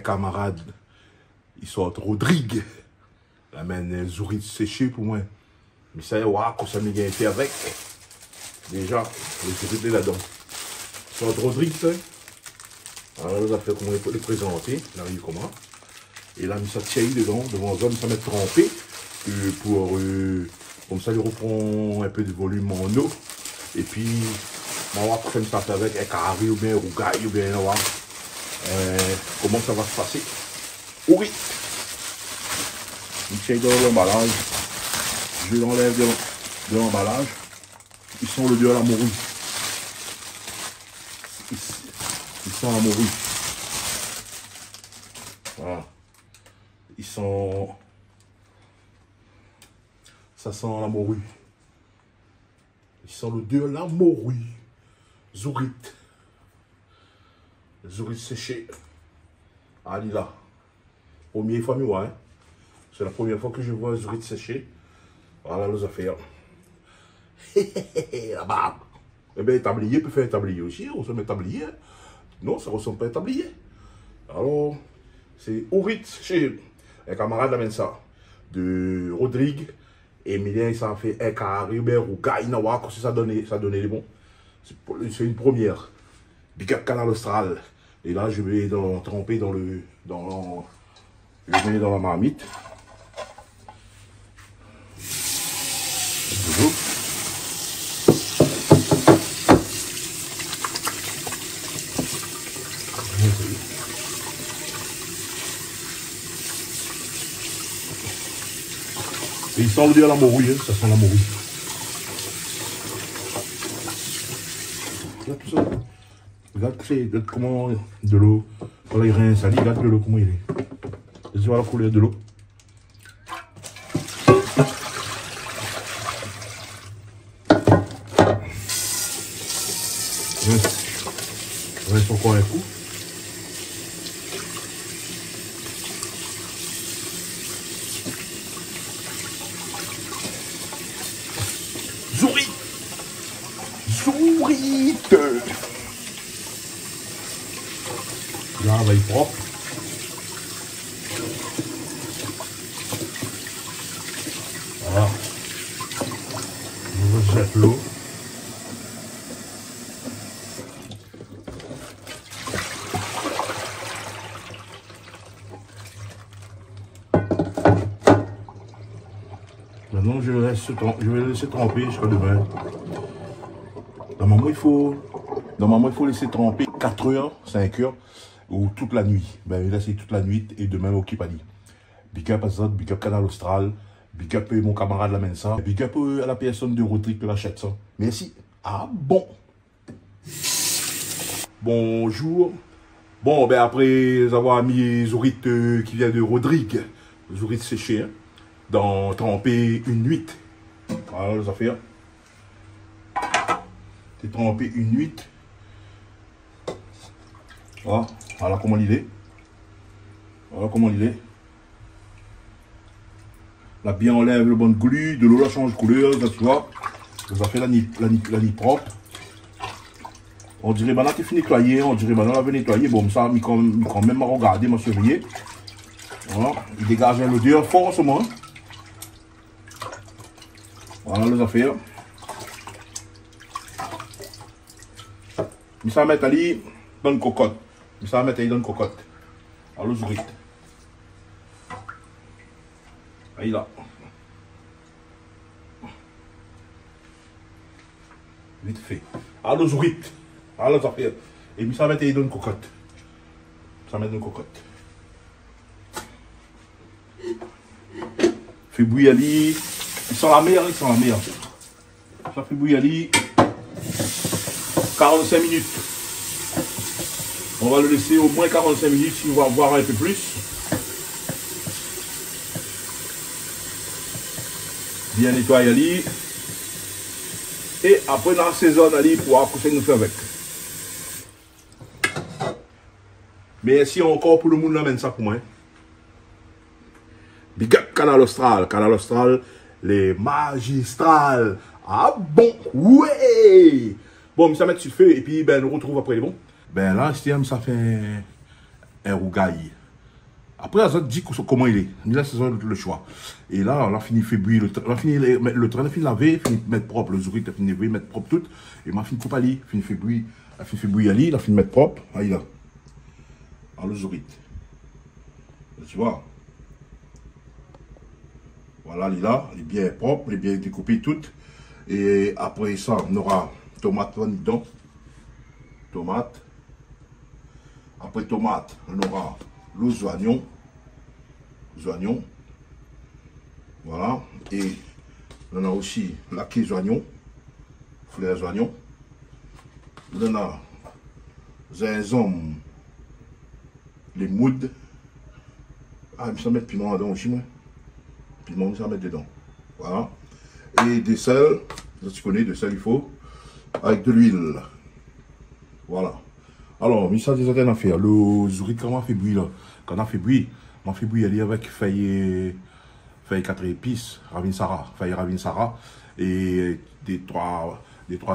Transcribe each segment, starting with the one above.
camarade, il sort Rodrigue. La main Zourit séché pour moi. Mais ça y est, waouh, ça m'a fait avec. Déjà, les Zourit là-dedans. Sort Rodrigue, ça. Alors, nous avons fait comment il faut les présenter. Là, il comment. Et là, ça tient dedans, devant zone, ça met trempé. Pour, comme ça, il reprend un peu de volume en eau. Et puis, on va faire ça avec un carré ou bien un rougaille ou bien comment ça va se passer. Oui. Il tient dans l'emballage. Je l'enlève de l'emballage. Ils sont le deux à la morue. Ils sont à la morue. Voilà. Ils sont... Ça sent la morue. Ils sont le deux à la morue. Zourit. Zourit séché. Allez là. Première fois, moi, hein. C'est la première fois que je vois Zourit séché. Voilà nos affaires. La barbe. Eh bien, un tablier peut faire un tablier aussi. On se met un tablier. Non, ça ne ressemble pas à un tablier. Alors, c'est Zourit séché. Un camarade amène ça. De Rodrigue. Et Emilien, il s'en fait un carré, ou Gaïnawa, comme ça donnait les bons. C'est une première. Big Up Canal Austral. Et là, je vais tremper dans le. Je mets dans la marmite. Et il sent le dire la morue, hein, ça sent la morue. Regarde tout ça. Regarde comment de l'eau. Voilà, il rince, regarde de l'eau, comment il est. Tu vois la couleur de l'eau. Rince encore un coup. Zourit. Là, on va y propre. Voilà. Je rejette l'eau. Maintenant, je vais laisser tremper jusqu'à demain. Normalement, il faut laisser tremper 4 heures, 5 heures, ou toute la nuit. Ben, là, c'est toute la nuit et demain au Kipani. Big up à Zod, big up Canal Austral, big up mon camarade l'amène ça, big up à la personne de Rodrigue qui l'achète ça. Merci. Ah bon. Bonjour. Bon, ben après avoir mis Zourit qui vient de Rodrigue, Zourit séché, hein, dans tremper une nuit. Voilà les affaires. C'est trempé une nuit. Voilà, voilà comment il est. Voilà comment il est. Là, bien enlève le bon glu, de l'eau la change de couleur, ça tu vois. Ça fait la nuit propre. On dirait maintenant qu'il faut nettoyer, on dirait maintenant la veut nettoyer. Bon, ça, il quand même à regarder, m'a surveillé. Voilà, il dégage l'odeur fort en ce moment. Voilà les affaires. Mais ça va mettre allé dans une cocotte. Mais ça va mettre allé dans une cocotte. Alors, Zourit. Allez là. Vite fait. Alors, Zourit. Alors, ça fait. Et puis ça va mettre allé dans une cocotte. Ça va mettre dans une cocotte. Fait bouillir allé. Ils sont la mer, ils sont la mer. Ça fait bouillir allé. 45 minutes. On va le laisser au moins 45 minutes si on va voir un peu plus. Bien nettoyer Ali. Et après dans la saison Ali pour voir ce que nous fait avec. Merci encore pour le monde l'amène ça pour moi. Big up Canal Austral. Canal Austral, les magistrales. Ah bon, ouais. Bon, ça met sur le feu et puis ben, nous retrouve après les bons. Ben là, ça fait un rougaille. Après, ça dit comment il est. Mais là, c'est ça le choix. Et là, on a fini fait bouillir on a fini le train, on a fini laver, fini mettre propre, le zouri, on a fini mettre propre tout. Et on a fini couper ali, fini fait bouillir, on a fini fait bouillir ali, on a fini mettre propre. Là, il a. Alors, le zouri. Tu vois. Voilà, il est là, il est bien propre, il est bien découpé tout. Et après ça, on aura tomate dedans. Tomate. Après tomate, on aura les oignons. Les oignons. Voilà. Et on a aussi la quai oignons. Les oignons. On a zinzom, les moudes. Ah, il me semble mettre piment dedans aussi, moi. Piment, il me semble mettre dedans. Voilà. Et des sels. Tu connais, de sel, il faut. Avec de l'huile. Voilà. Alors, mais ça, déjà, on a fait. Le zouri, quand on a fait bouillir, là. Quand on a fait bouillir, on fait bouillir avec feuille 4 épices, Ravinsara, feuille Ravinsara, et des trois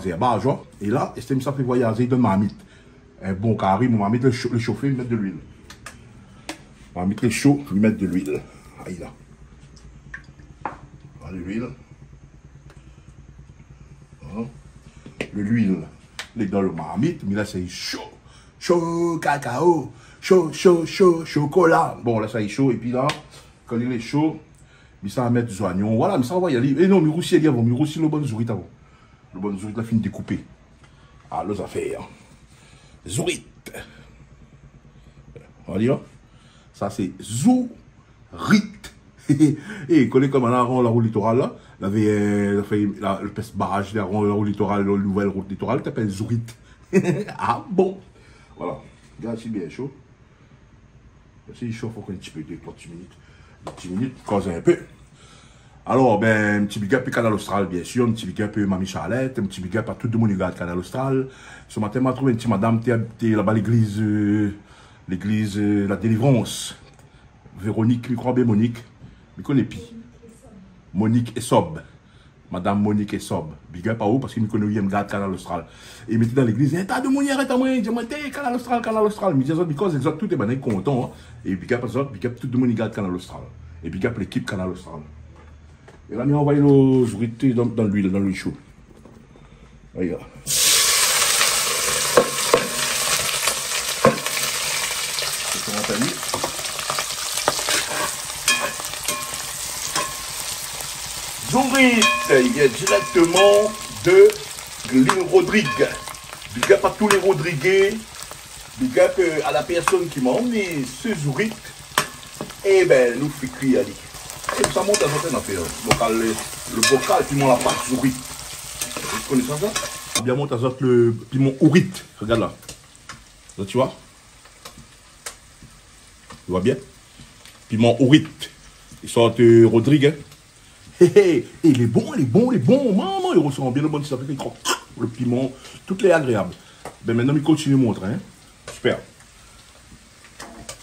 herbages. Et là, ça fait voyager de marmite. Un bon carré, on va mettre le chauffer, mettre de l'huile. On va mettre le chaud, lui mettre de l'huile. Aïe là. Voilà l'huile. Voilà. L'huile, est dans le marmite, mais là c'est chaud. Chaud cacao, chaud chocolat. Bon là ça est chaud, et puis là, quand il est chaud, mais ça va mettre des oignons. Voilà, mais ça va y aller. Et non, mais aussi, il y a aussi le bon zouri. Le bon zouri, la fin de découper. Ah, les affaires. Zourit. On va dire. Ça, c'est zourit. Et collé comme on a la route littorale, là, il avait fait le barrage de la route littorale, la nouvelle route littorale, tu appelles zourit. Ah bon. Voilà. Regarde, c'est bien chaud. C'est chaud, il faut qu'on ait un petit peu de 30 minutes. 10 minutes, causer un peu. Alors, ben, un petit big up Canal Austral, bien sûr, un petit big up Mamie Charlotte, un petit big up à tout le monde qui regarde Canal Austral. Ce matin, je trouvé une petite madame, qui est là-bas à l'église, la délivrance. Véronique, je crois bien Monique, je connais plus. Monique et Sob. Madame Monique et Sob. Big up à vous parce que je connais où il regarde Canal Austral. Et il mettait dans l'église, un tas de monde arrête à moi, il dit, Canal Austral, Canal Austral. Mais ils because ils ont tout est content. Et big up à ça, big up tout le monde qui regarde Canal Austral. Et big up l'équipe Canal Austral. Et là, on va envoyer le zourité dans l'huile chaude. Regarde. Zourite, il vient directement de l'île Rodrigue. Big up à tous les Rodriguais. Big up à la personne qui m'a emmené ce zourite. Et ben, nous fait cuire ali. Et ça monte à certaines affaires. Le bocal, piment la pâte zourite. Vous connaissez ça? Bien monte à certaines le piment ourite. Regarde là. Là, tu vois? Tu vois bien? Piment ourite. Ils sortent Rodrigue. Hein? Il est bon. Maman, il ressent bien le bon ça fait le piment, tout est agréable. Ben maintenant, il continue à montrer. Hein? Super.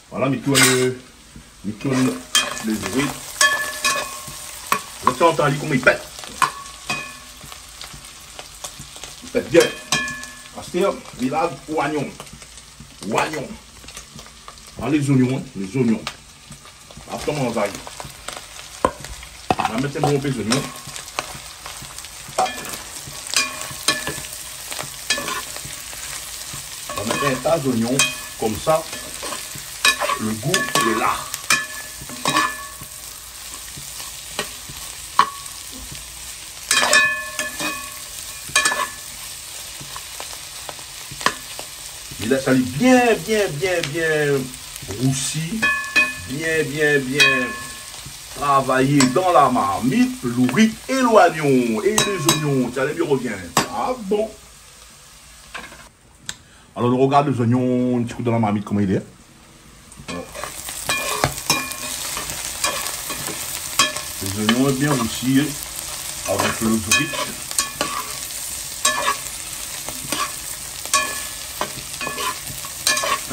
Voilà, il tourne les zourites. Vous entendez comment il pète. Il pète bien. Pasteur, il a oignon. Oignon. Alors, les oignons. Après, on va y. On va mettre un bon peu d'oignons. On va mettre un tas d'oignons. Comme ça, le goût est là. Il laisse aller bien roussi, bien travaillé dans la marmite, l'ourite et l'oignon et les oignons. Tiens, les revient. Ah bon. Alors, on regarde les oignons un petit coup dans la marmite, comment il est. Les oignons bien roussis avec le zourite.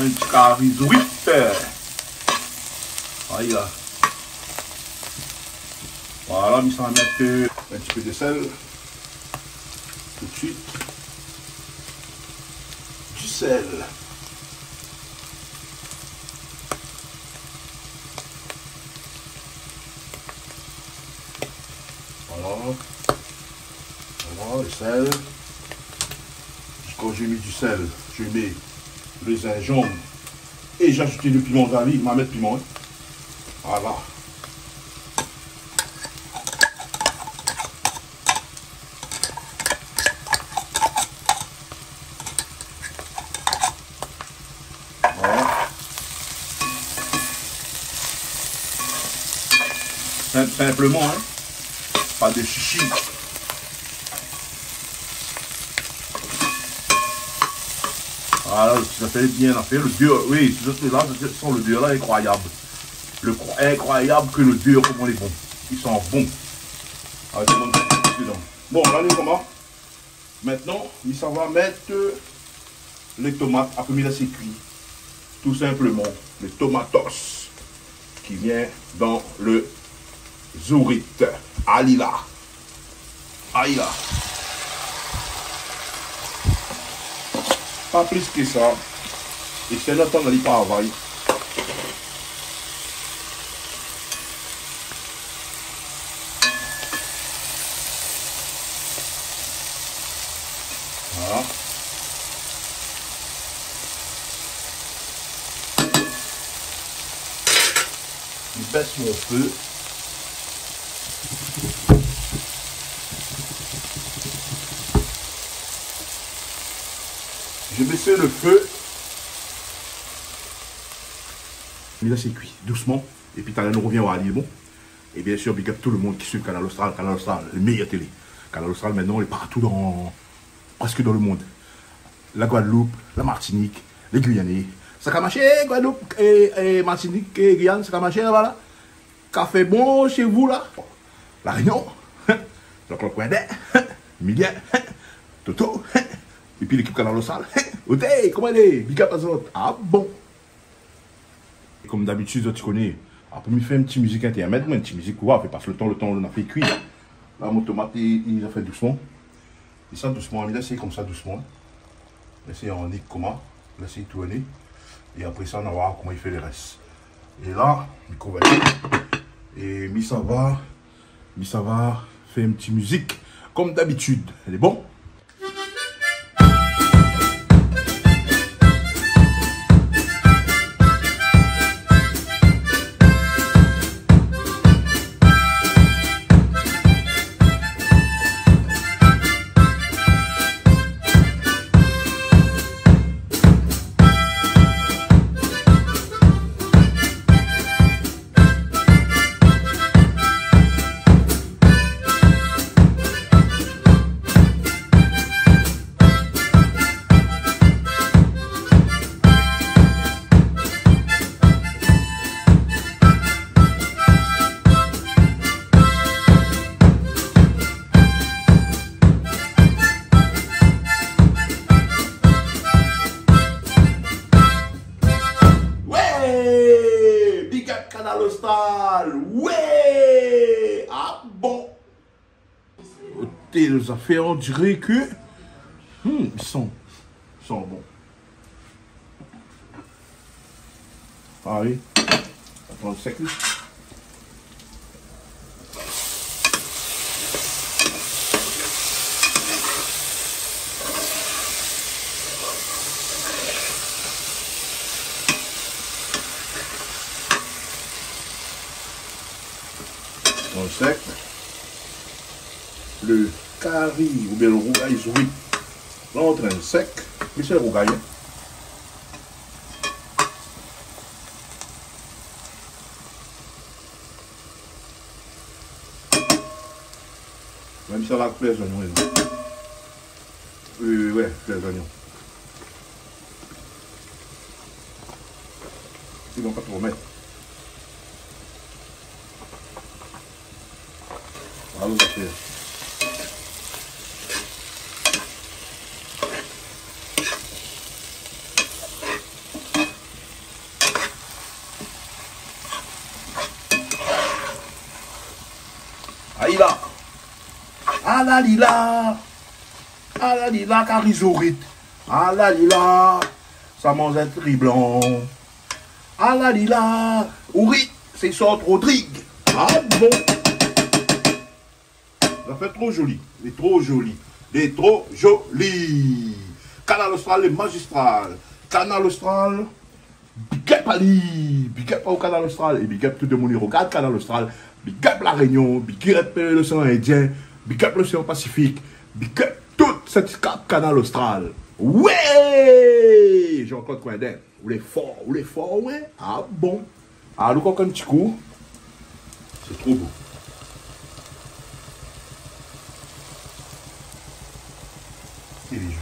Un petit carré zourite. Aïe là. Voilà, mais ça va mettre un petit peu de sel. Tout de suite. Du sel. Voilà. Voilà, le sel. Quand j'ai mis du sel, je mets le gingembre et j'ai ajouté le piment d'avis. Je vais mettre piment. Hein. Voilà. Simplement, hein? Pas de chichi. Voilà, ça fait bien affaire. Le beurre, oui, là, ce sont le beurre là incroyable. Incroyable que le beurre, comment il est bon. Ils sont bons. Bon, là, nous comment? Maintenant, ça va mettre les tomates après mis laisser cuire. Tout simplement, les tomatos qui vient dans le Zourit. Alila. Aïla. Pas plus que ça. Et c'est notre temps d'aller travailler. Voilà. Je baisse mon feu. Je baisse le feu. Mais là c'est cuit, doucement. Et puis nous revient à Lille. Bon. Et bien sûr, big up tout le monde qui suit Canal Austral. Canal Austral, le meilleur télé. Canal Austral maintenant, il est partout presque dans le monde. La Guadeloupe, la Martinique, les Guyanais. Ça a marché, Guadeloupe et Martinique et Guyane, ça a marché là, voilà. Café bon chez vous là. La Réunion, le Club Coindé, Miguel, Toto, et puis l'équipe Canal Austral. Oté, comment elle est? Big up à autres. Ah bon. Comme d'habitude, tu connais. Après, il fait une petite musique intermède, une petite musique, on fait passer le temps, on a fait cuire. Là, mon tomate, il a fait doucement. Et ça, doucement, il a essayé comme ça, doucement. Laissez en nique comment, laissez tourner. Et après ça, on va voir comment il fait le reste. Et là, il couvre. Et ça va faire une petite musique, comme d'habitude. Elle est bon? Canal Austral, ouais, ah bon. Les affaires, on dirait que ils sont bons. Ah oui, attends le sec. Sec, le curry ou bien le rougail Zourit, là on traîne sec, mais c'est le rougail. Même si ça va couper les oignons. Ouais, les oignons. Ils vont pas trop mettre. Voilà les affaires. Aïla. Ah la lila. Ah la lila carizorit. Ah la lila. Ça mange un riz blanc. Ah la lila. Ourit. C'est sorte Rodrigue. Ah bon. fait trop joli. Il est trop joli. Il est trop joli. Canal Austral est magistral. Canal Austral, big up Ali. Big up au Canal Austral. Et big up tout le monde qui regarde Canal Austral. Big up la Réunion. Big up l'océan Indien. Big up l'océan Pacifique. Big up toute cette cap Canal Austral. Ouais! Jean-Claude Coindin. Vous les forts, ouais. Ah bon. Ah, nous, comme un petit coup. C'est trop beau. Il est joli.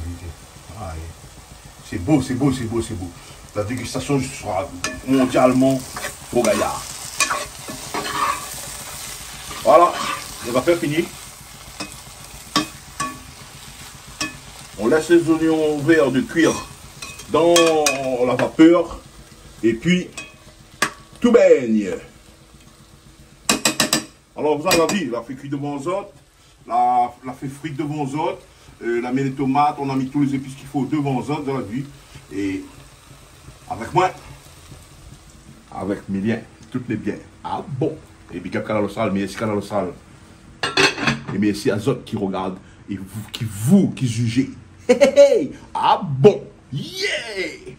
Ah, c'est beau, c'est beau, c'est beau, c'est beau. La dégustation sera mondialement au gaillard. Voilà, on va faire finir. On laisse les oignons verts de cuire dans la vapeur. Et puis, tout baigne. Alors, vous avez vu, la fait cuire devant vous autres, la fait frite devant vous autres, la mis les tomates, on a mis tous les épices qu'il faut devant vous autres, dans la vie. Et avec moi, avec mes liens, toutes les biens. Ah bon. Et big up Canal Austral, merci Canal Austral. Et merci à autres qui regardent et vous qui jugez. Ah bon. Yeah.